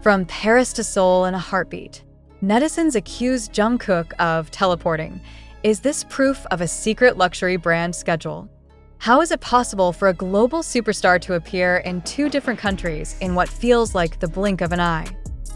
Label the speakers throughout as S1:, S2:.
S1: From Paris to Seoul in a heartbeat. Netizens accuse Jungkook of teleporting. Is this proof of a secret luxury brand schedule? How is it possible for a global superstar to appear in two different countries in what feels like the blink of an eye?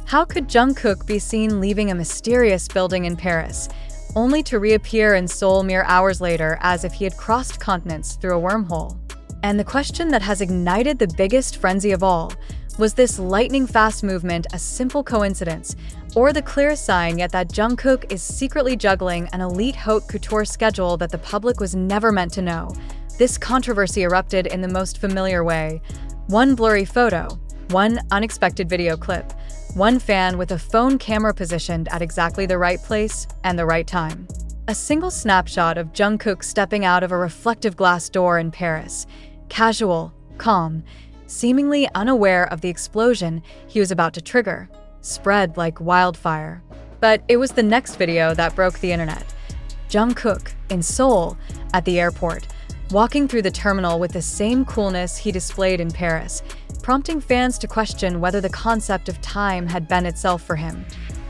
S1: How could Jungkook be seen leaving a mysterious building in Paris, only to reappear in Seoul mere hours later as if he had crossed continents through a wormhole? And the question that has ignited the biggest frenzy of all, was this lightning-fast movement a simple coincidence, or the clearest sign yet that Jungkook is secretly juggling an elite haute couture schedule that the public was never meant to know? This controversy erupted in the most familiar way. One blurry photo, one unexpected video clip, one fan with a phone camera positioned at exactly the right place and the right time. A single snapshot of Jungkook stepping out of a reflective glass door in Paris. Casual, calm, seemingly unaware of the explosion he was about to trigger, spread like wildfire. But it was the next video that broke the internet. Jungkook, in Seoul, at the airport, walking through the terminal with the same coolness he displayed in Paris, prompting fans to question whether the concept of time had bent itself for him.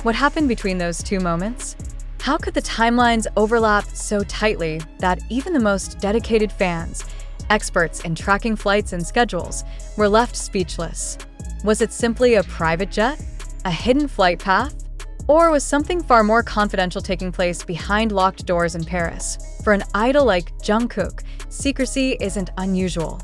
S1: What happened between those two moments? How could the timelines overlap so tightly that even the most dedicated fans, experts in tracking flights and schedules, were left speechless? Was it simply a private jet? A hidden flight path? Or was something far more confidential taking place behind locked doors in Paris? For an idol like Jungkook, secrecy isn't unusual.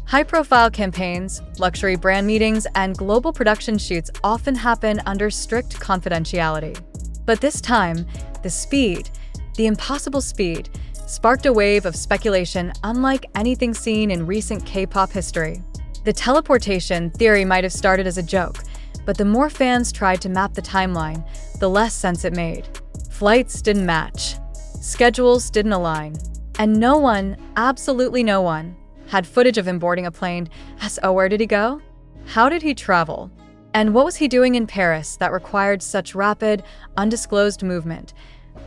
S1: High-profile campaigns, luxury brand meetings, and global production shoots often happen under strict confidentiality. But this time, the impossible speed, sparked a wave of speculation unlike anything seen in recent K-pop history. The teleportation theory might have started as a joke, but the more fans tried to map the timeline, the less sense it made. Flights didn't match, schedules didn't align, and no one, absolutely no one, had footage of him boarding a plane. So where did he go? How did he travel? And what was he doing in Paris that required such rapid, undisclosed movement?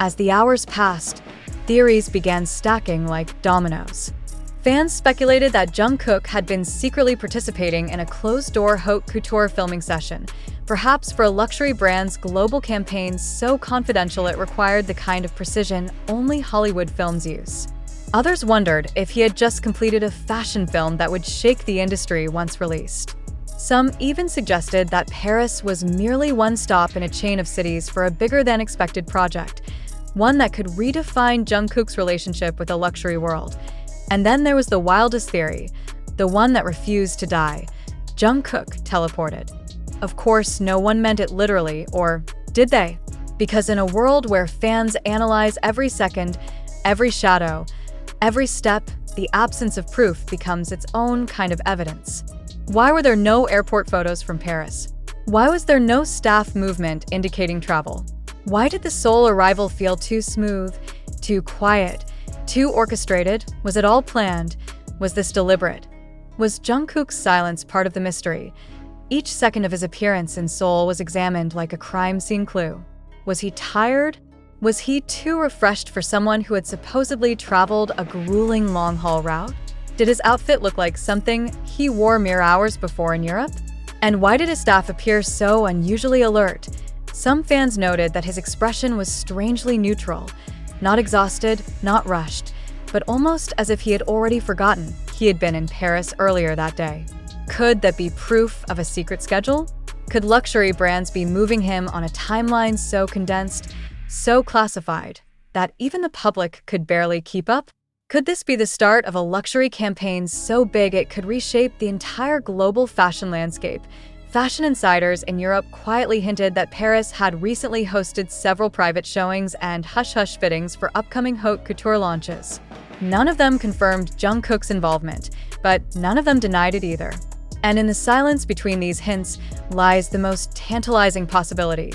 S1: As the hours passed, theories began stacking like dominoes. Fans speculated that Jungkook had been secretly participating in a closed-door haute couture filming session, perhaps for a luxury brand's global campaign so confidential it required the kind of precision only Hollywood films use. Others wondered if he had just completed a fashion film that would shake the industry once released. Some even suggested that Paris was merely one stop in a chain of cities for a bigger-than-expected project, one that could redefine Jungkook's relationship with the luxury world. And then there was the wildest theory, the one that refused to die. Jungkook teleported. Of course, no one meant it literally, or did they? Because in a world where fans analyze every second, every shadow, every step, the absence of proof becomes its own kind of evidence. Why were there no airport photos from Paris? Why was there no staff movement indicating travel? Why did the Seoul arrival feel too smooth, too quiet, too orchestrated? Was it all planned? Was this deliberate? Was Jungkook's silence part of the mystery? Each second of his appearance in Seoul was examined like a crime scene clue. Was he tired? Was he too refreshed for someone who had supposedly traveled a grueling long-haul route? Did his outfit look like something he wore mere hours before in Europe? And why did his staff appear so unusually alert? Some fans noted that his expression was strangely neutral, not exhausted, not rushed, but almost as if he had already forgotten he had been in Paris earlier that day. Could that be proof of a secret schedule? Could luxury brands be moving him on a timeline so condensed, so classified, that even the public could barely keep up? Could this be the start of a luxury campaign so big it could reshape the entire global fashion landscape? Fashion insiders in Europe quietly hinted that Paris had recently hosted several private showings and hush-hush fittings for upcoming haute couture launches. None of them confirmed Jungkook's involvement, but none of them denied it either. And in the silence between these hints lies the most tantalizing possibility,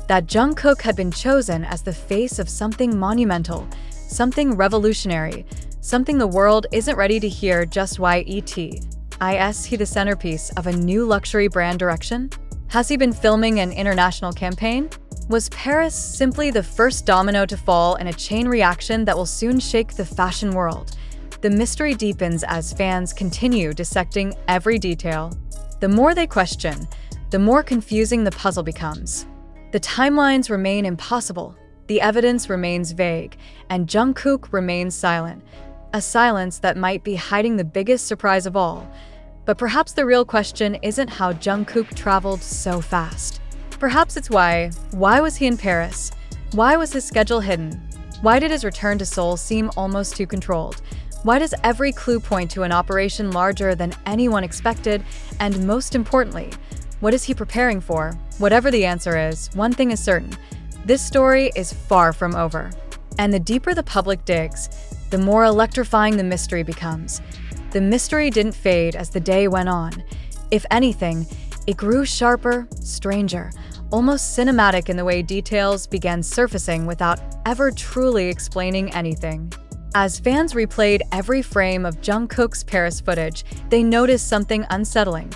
S1: that Jungkook had been chosen as the face of something monumental, something revolutionary, something the world isn't ready to hear just yet. Is he the centerpiece of a new luxury brand direction? Has he been filming an international campaign? Was Paris simply the first domino to fall in a chain reaction that will soon shake the fashion world? The mystery deepens as fans continue dissecting every detail. The more they question, the more confusing the puzzle becomes. The timelines remain impossible, the evidence remains vague, and Jungkook remains silent, a silence that might be hiding the biggest surprise of all. But perhaps the real question isn't how Jungkook traveled so fast. Perhaps it's why. Why was he in Paris? Why was his schedule hidden? Why did his return to Seoul seem almost too controlled? Why does every clue point to an operation larger than anyone expected? And most importantly, what is he preparing for? Whatever the answer is, one thing is certain. This story is far from over. And the deeper the public digs, the more electrifying the mystery becomes. The mystery didn't fade as the day went on. If anything, it grew sharper, stranger, almost cinematic in the way details began surfacing without ever truly explaining anything. As fans replayed every frame of Jungkook's Paris footage, they noticed something unsettling.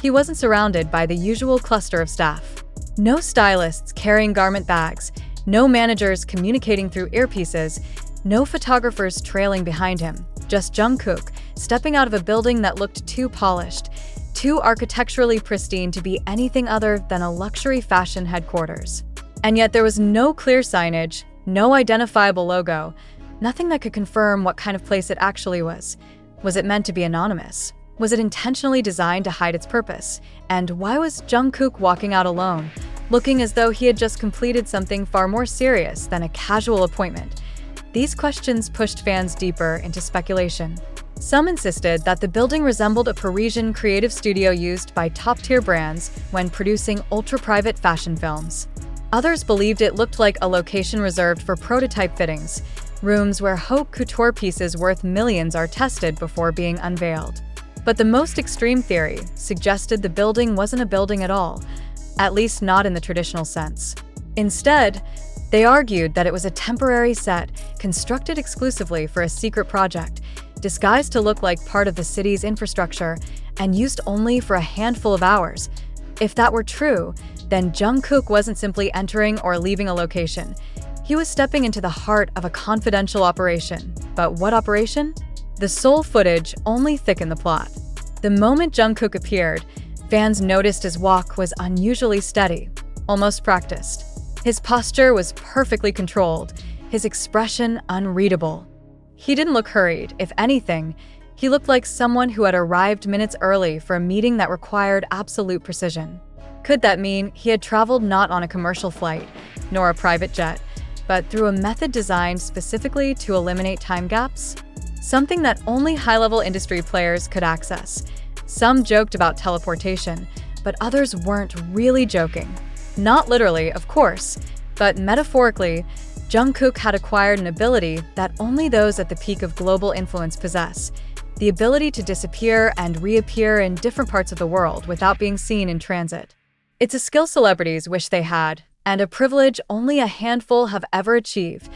S1: He wasn't surrounded by the usual cluster of staff. No stylists carrying garment bags, no managers communicating through earpieces, no photographers trailing behind him. Just Jungkook, stepping out of a building that looked too polished, too architecturally pristine to be anything other than a luxury fashion headquarters. And yet there was no clear signage, no identifiable logo, nothing that could confirm what kind of place it actually was. Was it meant to be anonymous? Was it intentionally designed to hide its purpose? And why was Jungkook walking out alone, looking as though he had just completed something far more serious than a casual appointment? These questions pushed fans deeper into speculation. Some insisted that the building resembled a Parisian creative studio used by top-tier brands when producing ultra-private fashion films. Others believed it looked like a location reserved for prototype fittings, rooms where haute couture pieces worth millions are tested before being unveiled. But the most extreme theory suggested the building wasn't a building at all, at least not in the traditional sense. Instead, they argued that it was a temporary set constructed exclusively for a secret project, disguised to look like part of the city's infrastructure and used only for a handful of hours. If that were true, then Jungkook wasn't simply entering or leaving a location. He was stepping into the heart of a confidential operation. But what operation? The Seoul footage only thickened the plot. The moment Jungkook appeared, fans noticed his walk was unusually steady, almost practiced. His posture was perfectly controlled, his expression unreadable. He didn't look hurried. If anything, he looked like someone who had arrived minutes early for a meeting that required absolute precision. Could that mean he had traveled not on a commercial flight, nor a private jet, but through a method designed specifically to eliminate time gaps? Something that only high-level industry players could access. Some joked about teleportation, but others weren't really joking. Not literally, of course, but metaphorically, Jungkook had acquired an ability that only those at the peak of global influence possess: the ability to disappear and reappear in different parts of the world without being seen in transit. It's a skill celebrities wish they had, and a privilege only a handful have ever achieved.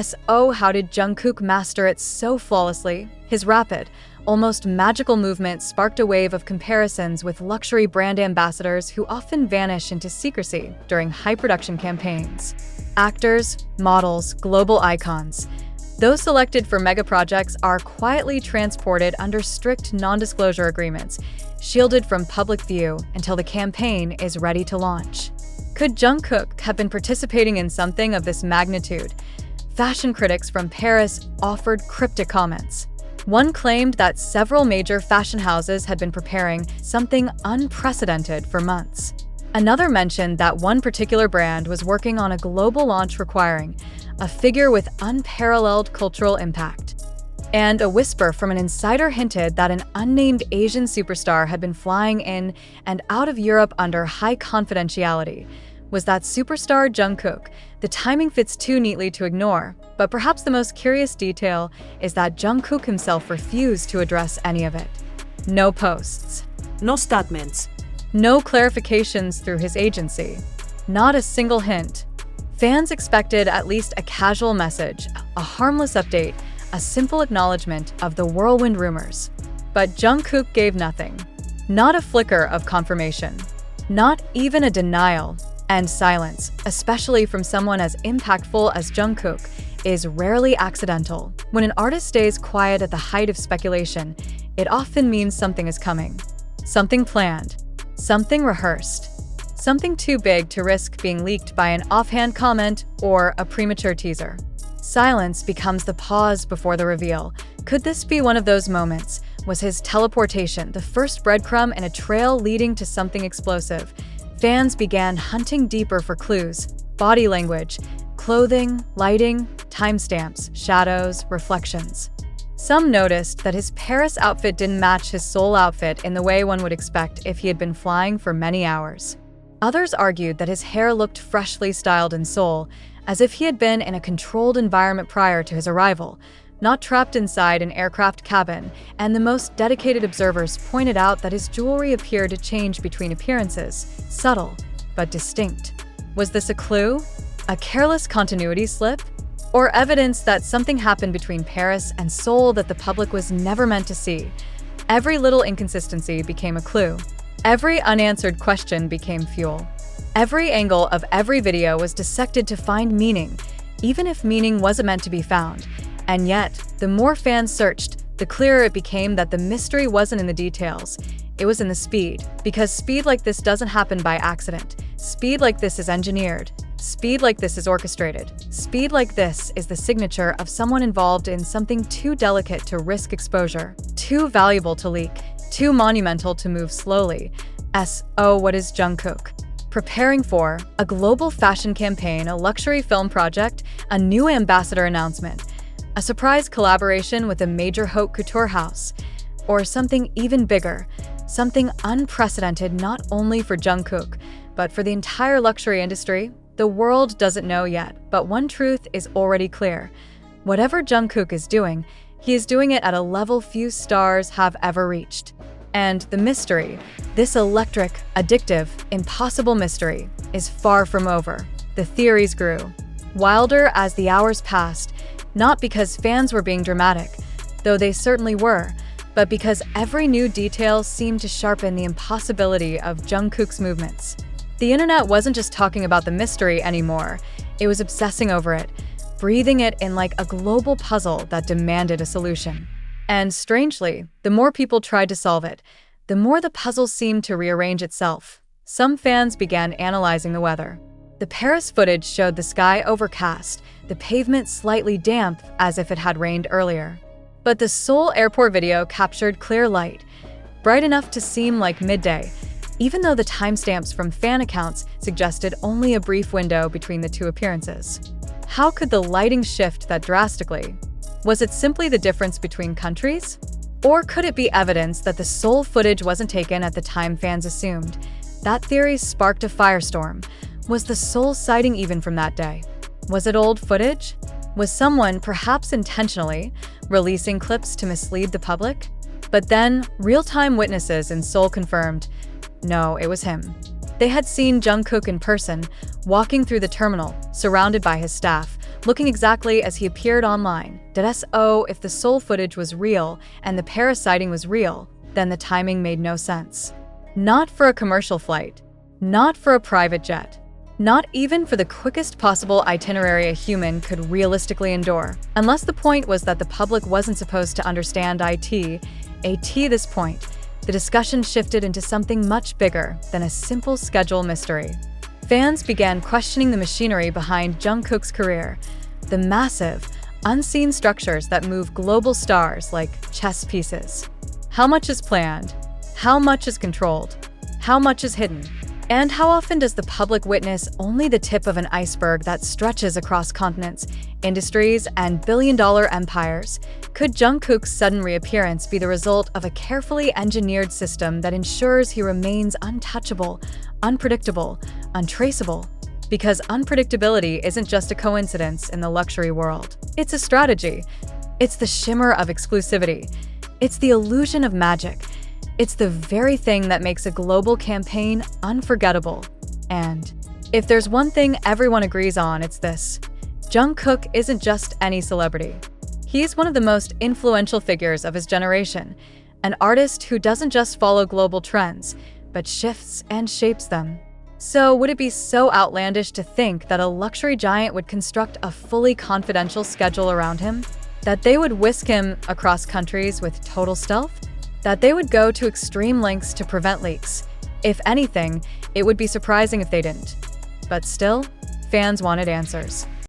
S1: So how did Jungkook master it so flawlessly? His rapid, almost magical movement sparked a wave of comparisons with luxury brand ambassadors who often vanish into secrecy during high-production campaigns. Actors, models, global icons. Those selected for mega projects are quietly transported under strict non-disclosure agreements, shielded from public view until the campaign is ready to launch. Could Jungkook have been participating in something of this magnitude? Fashion critics from Paris offered cryptic comments. One claimed that several major fashion houses had been preparing something unprecedented for months. Another mentioned that one particular brand was working on a global launch requiring a figure with unparalleled cultural impact. And a whisper from an insider hinted that an unnamed Asian superstar had been flying in and out of Europe under high confidentiality. Was that superstar Jungkook? The timing fits too neatly to ignore, but perhaps the most curious detail is that Jungkook himself refused to address any of it. No posts.
S2: No statements.
S1: No clarifications through his agency. Not a single hint. Fans expected at least a casual message, a harmless update, a simple acknowledgement of the whirlwind rumors. But Jungkook gave nothing. Not a flicker of confirmation. Not even a denial. And silence, especially from someone as impactful as Jungkook, is rarely accidental. When an artist stays quiet at the height of speculation, it often means something is coming. Something planned. Something rehearsed. Something too big to risk being leaked by an offhand comment or a premature teaser. Silence becomes the pause before the reveal. Could this be one of those moments? Was his teleportation the first breadcrumb in a trail leading to something explosive? Fans began hunting deeper for clues: body language, clothing, lighting, timestamps, shadows, reflections. Some noticed that his Paris outfit didn't match his Seoul outfit in the way one would expect if he had been flying for many hours. Others argued that his hair looked freshly styled in Seoul, as if he had been in a controlled environment prior to his arrival, not trapped inside an aircraft cabin, and the most dedicated observers pointed out that his jewelry appeared to change between appearances, subtle but distinct. Was this a clue? A careless continuity slip? Or evidence that something happened between Paris and Seoul that the public was never meant to see? Every little inconsistency became a clue. Every unanswered question became fuel. Every angle of every video was dissected to find meaning, even if meaning wasn't meant to be found. And yet, the more fans searched, the clearer it became that the mystery wasn't in the details. It was in the speed. Because speed like this doesn't happen by accident. Speed like this is engineered. Speed like this is orchestrated. Speed like this is the signature of someone involved in something too delicate to risk exposure, too valuable to leak, too monumental to move slowly. What is Jungkook? Preparing for a global fashion campaign, a luxury film project, a new ambassador announcement, a surprise collaboration with a major haute couture house, or something even bigger, something unprecedented not only for Jungkook, but for the entire luxury industry. The world doesn't know yet, but one truth is already clear. Whatever Jungkook is doing, he is doing it at a level few stars have ever reached. And the mystery, this electric, addictive, impossible mystery, is far from over. The theories grew wilder as the hours passed, not because fans were being dramatic, though they certainly were, but because every new detail seemed to sharpen the impossibility of Jungkook's movements. The internet wasn't just talking about the mystery anymore, it was obsessing over it, breathing it in like a global puzzle that demanded a solution. And strangely, the more people tried to solve it, the more the puzzle seemed to rearrange itself. Some fans began analyzing the weather. The Paris footage showed the sky overcast, the pavement slightly damp as if it had rained earlier. But the Seoul airport video captured clear light, bright enough to seem like midday, even though the timestamps from fan accounts suggested only a brief window between the two appearances. How could the lighting shift that drastically? Was it simply the difference between countries? Or could it be evidence that the Seoul footage wasn't taken at the time fans assumed? That theory sparked a firestorm. Was the Seoul sighting even from that day? Was it old footage? Was someone, perhaps intentionally, releasing clips to mislead the public? But then, real-time witnesses in Seoul confirmed, no, it was him. They had seen Jungkook in person, walking through the terminal, surrounded by his staff, looking exactly as he appeared online. If the Seoul footage was real and the Paris sighting was real, then the timing made no sense. Not for a commercial flight, not for a private jet, not even for the quickest possible itinerary a human could realistically endure. Unless the point was that the public wasn't supposed to understand this point, the discussion shifted into something much bigger than a simple schedule mystery. Fans began questioning the machinery behind Jungkook's career, the massive, unseen structures that move global stars like chess pieces. How much is planned? How much is controlled? How much is hidden? And how often does the public witness only the tip of an iceberg that stretches across continents, industries, and billion-dollar empires? Could Jungkook's sudden reappearance be the result of a carefully engineered system that ensures he remains untouchable, unpredictable, untraceable? Because unpredictability isn't just a coincidence in the luxury world. It's a strategy. It's the shimmer of exclusivity. It's the illusion of magic. It's the very thing that makes a global campaign unforgettable. And if there's one thing everyone agrees on, it's this: Jungkook isn't just any celebrity. He's one of the most influential figures of his generation, an artist who doesn't just follow global trends, but shifts and shapes them. So would it be so outlandish to think that a luxury giant would construct a fully confidential schedule around him? That they would whisk him across countries with total stealth? That they would go to extreme lengths to prevent leaks, If anything, it would be surprising if they didn't. But still, fans wanted answers.